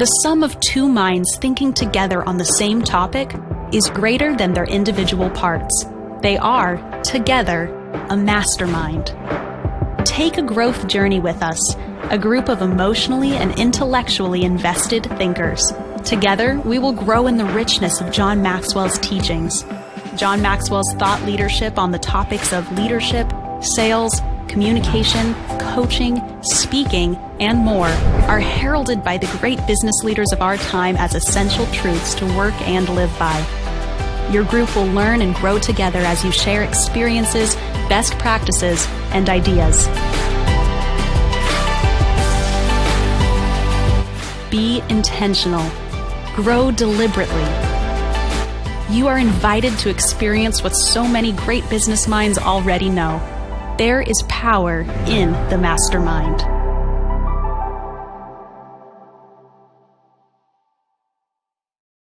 The sum of two minds thinking together on the same topic is greater than their individual parts. They are, together, a mastermind. Take a growth journey with us, a group of emotionally and intellectually invested thinkers. Together, we will grow in the richness of John Maxwell's teachings. John Maxwell's thought leadership on the topics of leadership, sales, communication, coaching, speaking, and more are heralded by the great business leaders of our time as essential truths to work and live by. Your group will learn and grow together as you share experiences, best practices, and ideas. Be intentional. Grow deliberately. You are invited to experience what so many great business minds already know. There is power in the mastermind.